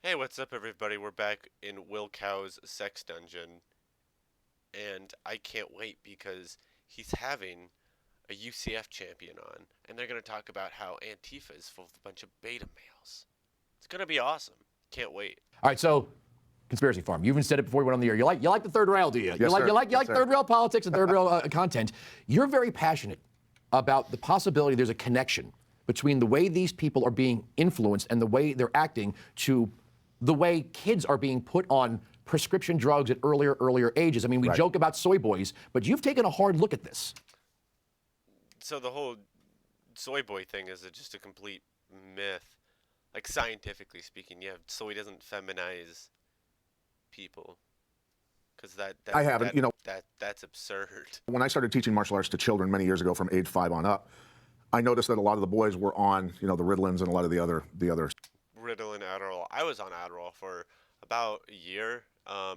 Hey, what's up, everybody? We're back in Wilkow's sex dungeon, and I can't wait because he's having a UCF champion on, and they're going to talk about how Antifa is full of a bunch of beta males. It's going to be awesome. Can't wait. All right, so conspiracy farm. You even said it before we went on the air. You like the third rail, do you? Yes, you like sir. you like you Yes, like third rail politics and third rail content. You're very passionate about the possibility there's a connection between the way these people are being influenced and the way they're acting to the way kids are being put on prescription drugs at earlier ages. I mean, we Right. joke about soy boys, but you've taken a hard look at this. So the whole soy boy thing is just a complete myth. Like, scientifically speaking, yeah, soy doesn't feminize people. Because I haven't, that's absurd. when I started teaching martial arts to children many years ago from age 5 on up, I noticed that a lot of the boys were on, the Ritalins and a lot of the other Ritalin, Adderall. I was on Adderall for about a year.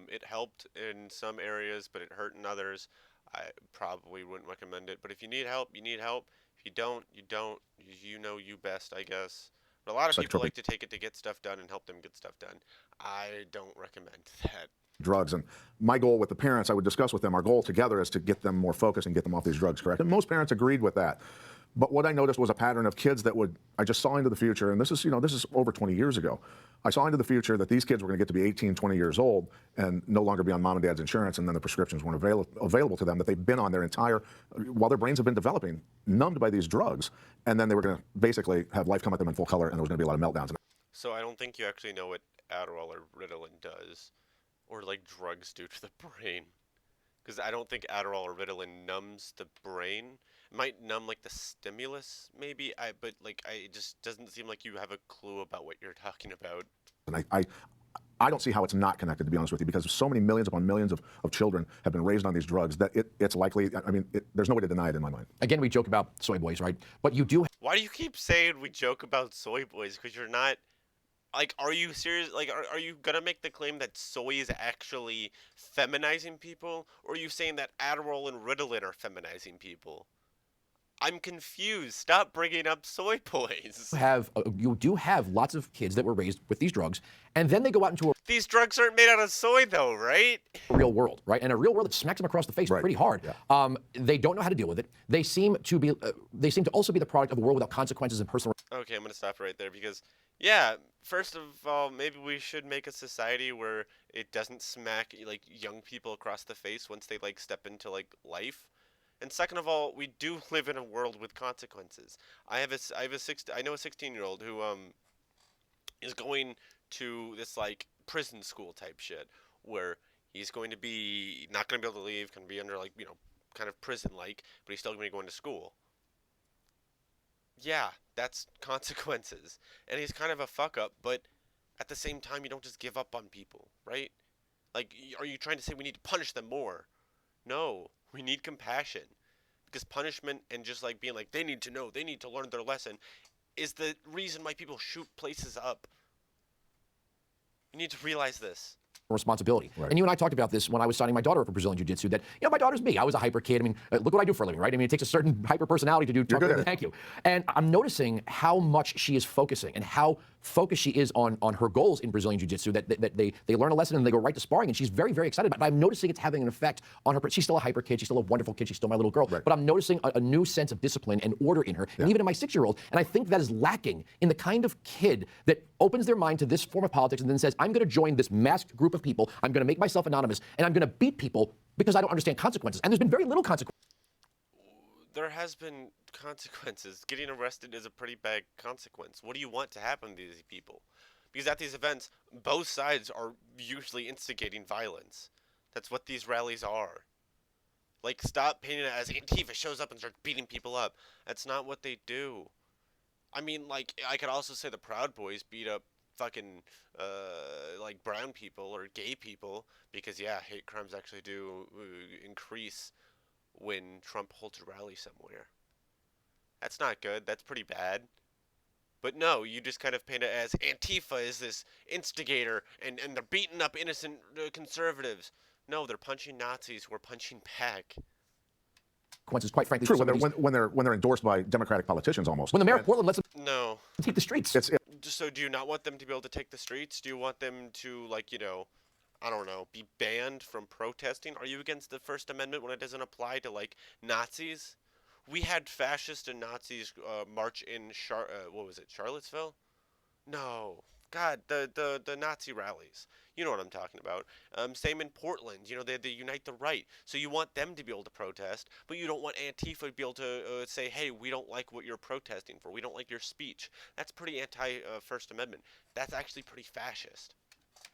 It helped in some areas, but it hurt in others. I probably wouldn't recommend it. But if you need help, you need help. If you don't, you don't. You know you best, I guess. But a lot of people psychotropic like to take it to get stuff done and help them get stuff done. I don't recommend that. drugs. And my goal with the parents, I would discuss with them, our goal together is to get them more focused and get them off these drugs, correct? And most parents agreed with that. But what I noticed was a pattern of kids I just saw into the future, and this is over 20 years ago. I saw into the future that these kids were going to get to be 18, 20 years old and no longer be on mom and dad's insurance, and then the prescriptions weren't available to them, that they've been on their entire, while their brains have been developing, numbed by these drugs, and then they were going to basically have life come at them in full color, and there was going to be a lot of meltdowns. So I don't think you actually know what Adderall or Ritalin does, or like drugs do to the brain. Because I don't think Adderall or Ritalin numbs the brain. It might numb like the stimulus, maybe. But like it just doesn't seem like you have a clue about what you're talking about. And I don't see how it's not connected, to be honest with you, because so many millions upon millions of children have been raised on these drugs that it's likely, there's no way to deny it in my mind. Again, we joke about soy boys, right? But you do. Why do you keep saying we joke about soy boys? Because you're not. Like, are you serious? Like, are you gonna make the claim that soy is actually feminizing people? Or are you saying that Adderall and Ritalin are feminizing people? I'm confused. Stop bringing up soy boys. You do have lots of kids that were raised with these drugs, and then they go out into These drugs aren't made out of soy, though, right? a real world, right? And a real world that smacks them across the face Right. pretty hard. Yeah. They don't know how to deal with it. They seem to also be the product of a world without consequences and personal. Okay, I'm gonna stop right there because, yeah, first of all, maybe we should make a society where it doesn't smack like young people across the face once they like step into like life. And second of all, we do live in a world with consequences. I know a 16-year-old who is going to this like prison school type shit where he's going to be not going to be able to leave, going to be under like, kind of prison like, but he's still going to be going to school. Yeah, that's consequences. And he's kind of a fuck up, but at the same time, you don't just give up on people, right? Like, are you trying to say we need to punish them more? No, we need compassion. Because punishment and just like being like, they need to know, they need to learn their lesson, is the reason why people shoot places up. You need to realize this. Responsibility. Right. And you and I talked about this when I was signing my daughter up for Brazilian Jiu-Jitsu, that, my daughter's me. I was a hyper kid. I mean, look what I do for a living, right? I mean, it takes a certain hyper personality to do. You're good at it. Thank you. And I'm noticing how much she is focusing and how focused she is on her goals in Brazilian Jiu-Jitsu, that they learn a lesson and they go right to sparring, and she's very, very excited about it. But I'm noticing it's having an effect on her. She's still a hyper kid. She's still a wonderful kid. She's still my little girl. Right. But I'm noticing a new sense of discipline and order in her, and even in my 6-year-old. And I think that is lacking in the kind of kid that opens their mind to this form of politics and then says, I'm going to join this masked group of people. I'm going to make myself anonymous, and I'm going to beat people because I don't understand consequences. And there's been very little consequence. There has been consequences. Getting arrested is a pretty bad consequence. What do you want to happen to these people? Because at these events, both sides are usually instigating violence. That's what these rallies are. Like, stop painting it as Antifa shows up and starts beating people up. That's not what they do. I mean, like, I could also say the Proud Boys beat up fucking, like, brown people or gay people. Because, yeah, hate crimes actually do increase when Trump holds a rally somewhere. That's not good. That's pretty bad. But no, you just kind of paint it as Antifa is this instigator, and they're beating up innocent conservatives. No, they're punching Nazis who are punching back. consequences, quite frankly. True, for some of when they're endorsed by Democratic politicians almost. when the mayor of Portland lets them No. take the streets. Just so, do you not want them to be able to take the streets? Do you want them to, like, I don't know, be banned from protesting? Are you against the First Amendment when it doesn't apply to, like, Nazis? We had fascists and Nazis march in what was it, Charlottesville? No. God, the Nazi rallies. You know what I'm talking about. Same in Portland. They had the Unite the Right. So you want them to be able to protest, but you don't want Antifa to be able to say, hey, we don't like what you're protesting for. We don't like your speech. That's pretty anti-First Amendment. That's actually pretty fascist.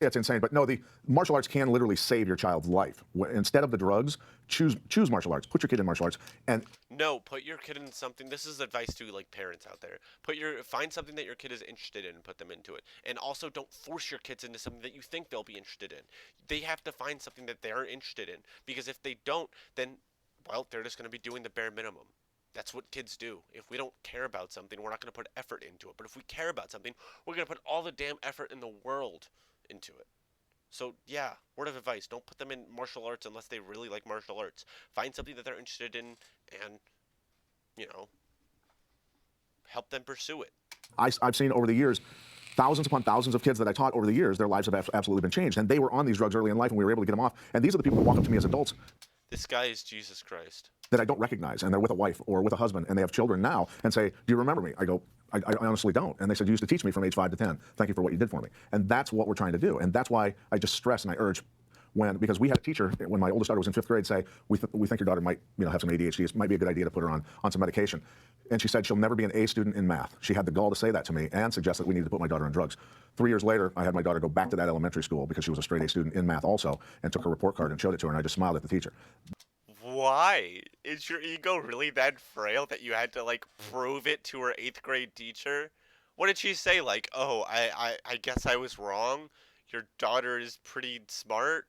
Yeah, it's insane. But no, the martial arts can literally save your child's life. Instead of the drugs, choose martial arts. Put your kid in martial arts. And no, put your kid in something. This is advice to like parents out there. Find something that your kid is interested in and put them into it. And also don't force your kids into something that you think they'll be interested in. They have to find something that they're interested in, because if they don't, then well, they're just going to be doing the bare minimum. That's what kids do. If we don't care about something, we're not going to put effort into it. But if we care about something, we're going to put all the damn effort in the world into it. So yeah, word of advice, don't put them in martial arts unless they really like martial arts. Find something that they're interested in and, help them pursue it. I've seen over the years, thousands upon thousands of kids that I taught over the years, their lives have absolutely been changed. And they were on these drugs early in life, and we were able to get them off. And these are the people who walk up to me as adults. This guy is Jesus Christ. That I don't recognize, and they're with a wife or with a husband, and they have children now, and say, do you remember me? I go, I honestly don't. And they said, you used to teach me from age 5 to 10. Thank you for what you did for me. And that's what we're trying to do. And that's why I just stress and I urge because we had a teacher when my oldest daughter was in 5th grade say, we think your daughter might have some ADHD. It might be a good idea to put her on some medication. And she said she'll never be an A student in math. She had the gall to say that to me and suggest that we needed to put my daughter on drugs. 3 years later, I had my daughter go back to that elementary school because she was a straight A student in math also, and took her report card and showed it to her, and I just smiled at the teacher. Why? Is your ego really that frail that you had to, like, prove it to her 8th grade teacher? What did she say? Like, oh, I guess I was wrong? Your daughter is pretty smart?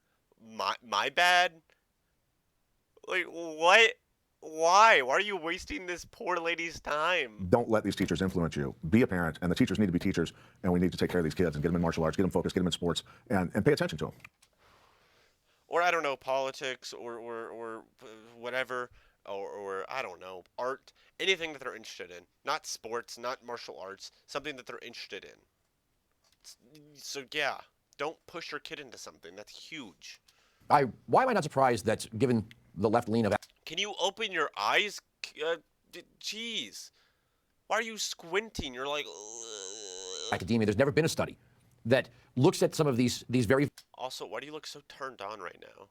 My bad? Like, what? Why? Why are you wasting this poor lady's time? Don't let these teachers influence you. Be a parent, and the teachers need to be teachers, and we need to take care of these kids and get them in martial arts, get them focused, get them in sports, and pay attention to them. Or, I don't know, politics or whatever, or I don't know, art, anything that they're interested in. Not sports, not martial arts, something that they're interested in. So, yeah, don't push your kid into something. That's huge. Why am I not surprised that, given the left lean of... Can you open your eyes? Jeez. Why are you squinting? You're like... academia, there's never been a study that looks at some of these very... Also, why do you look so turned on right now?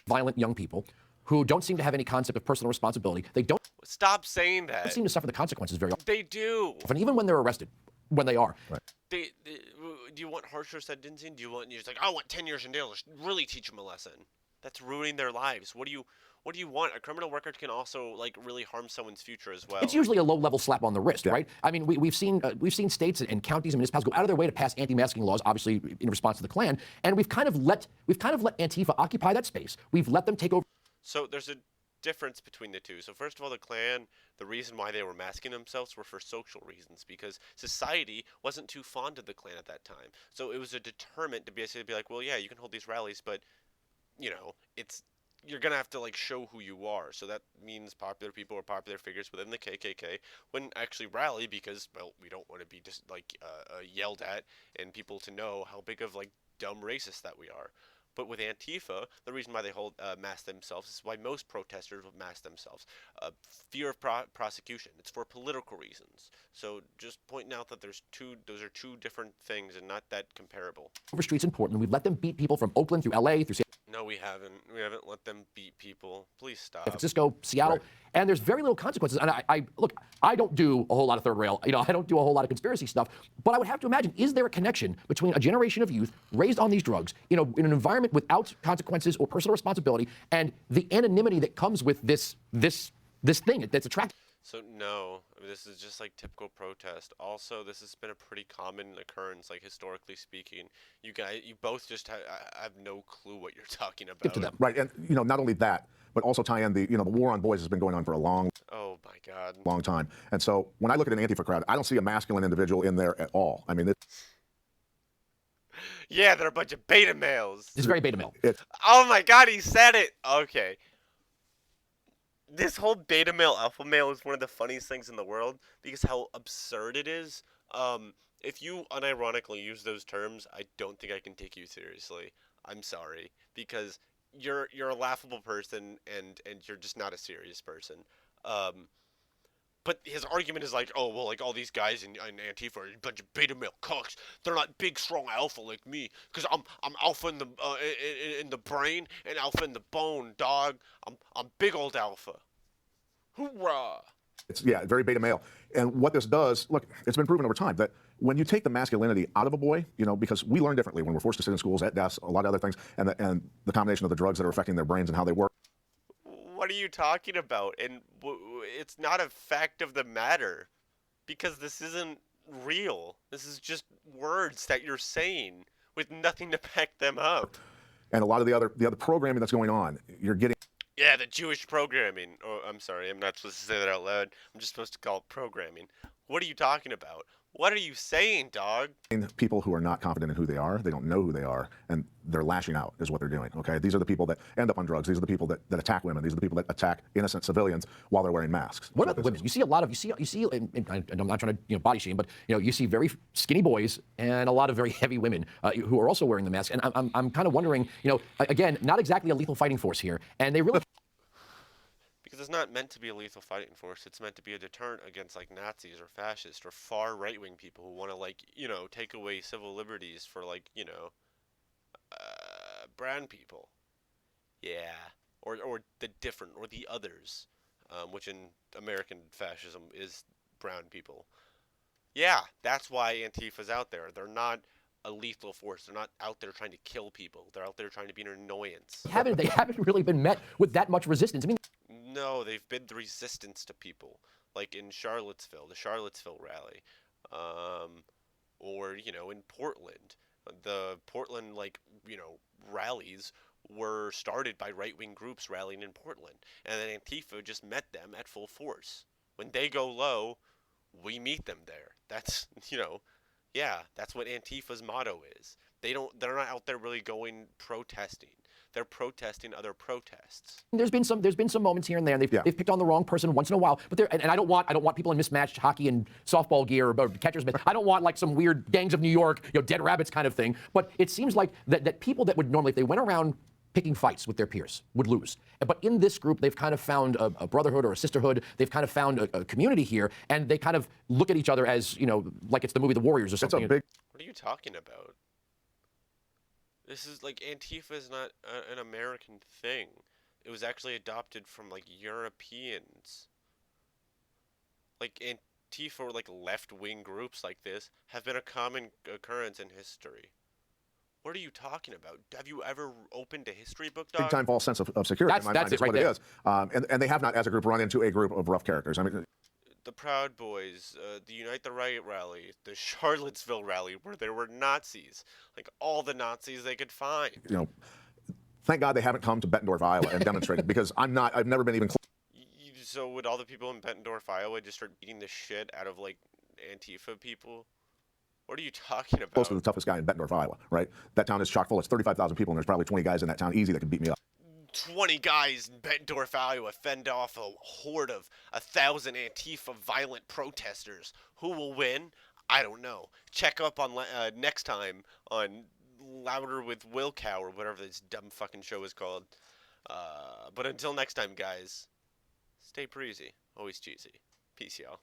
...violent young people who don't seem to have any concept of personal responsibility. They don't... Stop saying that. ...seem to suffer the consequences very often. They do. And even when they're arrested, when they are. Right. Do you want harsher sentencing? You're just like, I want 10 years in jail to really teach them a lesson. That's ruining their lives. What do you want? A criminal record can also, like, really harm someone's future as well. It's usually a low-level slap on the wrist, right? I mean, we've seen states and counties and municipalities go out of their way to pass anti-masking laws, obviously in response to the Klan, and we've kind of let Antifa occupy that space. We've let them take over. So there's a difference between the two. So first of all, the Klan, the reason why they were masking themselves were for social reasons, because society wasn't too fond of the Klan at that time. So it was a deterrent to basically be like, well, yeah, you can hold these rallies, but you're gonna have to, like, show who you are. So that means popular people or popular figures within the KKK wouldn't actually rally because, well, we don't want to be just yelled at and people to know how big of, like, dumb racist that we are. But with Antifa, the reason why they mask themselves is why most protesters would mask themselves. Fear of prosecution. It's for political reasons. So just pointing out that those are two different things and not that comparable. Over streets in Portland, we've let them beat people from Oakland through LA through No, we haven't. We haven't let them beat people. Please stop. San Francisco, Seattle, Right. And there's very little consequences. And I don't do a whole lot of third rail. I don't do a whole lot of conspiracy stuff. But I would have to imagine, is there a connection between a generation of youth raised on these drugs, in an environment without consequences or personal responsibility, and the anonymity that comes with this thing that's attractive? So no, I mean, this is just like typical protest. Also, this has been a pretty common occurrence, like historically speaking. You both just have no clue what you're talking about. To them. Right, and not only that, but also tie in the war on boys has been going on for a long time. And so when I look at an Antifa crowd, I don't see a masculine individual in there at all. I mean, yeah, they're a bunch of beta males. It's very beta male. Oh my God, he said it. Okay. This whole beta male alpha male is one of the funniest things in the world because how absurd it is. If you unironically use those terms, I don't think I can take you seriously. I'm sorry because you're a laughable person and you're just not a serious person. Um, but his argument is like, oh well, like all these guys in Antifa are a bunch of beta male cucks. They're not big, strong alpha like me, cause I'm alpha in the in the brain and alpha in the bone, dog. I'm big old alpha. Hoorah! It's yeah, very beta male. And what this does, look, it's been proven over time that when you take the masculinity out of a boy, you know, because we learn differently when we're forced to sit in schools, at desks, a lot of other things, and the combination of the drugs that are affecting their brains and how they work. What are you talking about? And it's not a fact of the matter because this isn't real. This is just words that you're saying with nothing to back them up. And a lot of the other programming that's going on, you're getting Yeah, the Jewish programming. Oh, I'm sorry, I'm not supposed to say that out loud. I'm just supposed to call it programming. What are you talking about? What are you saying, dog? people who are not confident in who they are, they don't know who they are, and they're lashing out is what they're doing. Okay, these are the people that end up on drugs. These are the people that attack women. These are the people that attack innocent civilians while they're wearing masks. What about the women? You see a lot of you see. And I'm not trying to body shame, but you see very skinny boys and a lot of very heavy women who are also wearing the mask. And I'm kind of wondering, again, not exactly a lethal fighting force here, and they really. Because it's not meant to be a lethal fighting force. It's meant to be a deterrent against like Nazis or fascists or far right-wing people who want to take away civil liberties for brown people. Yeah, or the different or the others, which in American fascism is brown people. Yeah, that's why Antifa's out there. They're not a lethal force. They're not out there trying to kill people. They're out there trying to be an annoyance. They haven't really been met with that much resistance. I mean, No, they've been the resistance to people, like in Charlottesville, the Charlottesville rally, or in Portland, the Portland rallies were started by right-wing groups rallying in Portland, and then Antifa just met them at full force. When they go low, we meet them there. That's yeah, that's what Antifa's motto is. They're not out there really going protesting. They're protesting other protests. there's been some moments here and there, and they've picked on the wrong person once in a while. But and I don't want people in mismatched hockey and softball gear or catcher's mitt. I don't want like some weird gangs of New York, dead rabbits kind of thing. But it seems like that people that would normally, if they went around picking fights with their peers, would lose. But in this group, they've kind of found a brotherhood or a sisterhood. They've kind of found a community here, and they kind of look at each other as, like it's the movie The Warriors or something. What are you talking about? This is like Antifa is not an American thing. It was actually adopted from like Europeans. Like Antifa or like left-wing groups like this have been a common occurrence in history. What are you talking about? Have you ever opened a history book, dog? big time false sense of security. That's in my mind it is right what there. it is. And they have not, as a group, run into a group of rough characters. I mean, The Proud Boys, the Unite the Right rally, the Charlottesville rally, where there were Nazis, like all the Nazis they could find. thank God they haven't come to Bettendorf, Iowa, and demonstrated because I've never been even close. So would all the people in Bettendorf, Iowa, just start beating the shit out of like Antifa people? What are you talking about? Close to the toughest guy in Bettendorf, Iowa, right? That town is chock full. It's 35,000 people, and there's probably 20 guys in that town easy that could beat me up. 20 guys in Bettendorf, Iowa fend off a horde of 1,000 Antifa violent protesters. Who will win? I don't know. Check up on next time on Louder with Wilkow or whatever this dumb fucking show is called. But until next time, guys, stay breezy. Always cheesy. Peace, y'all.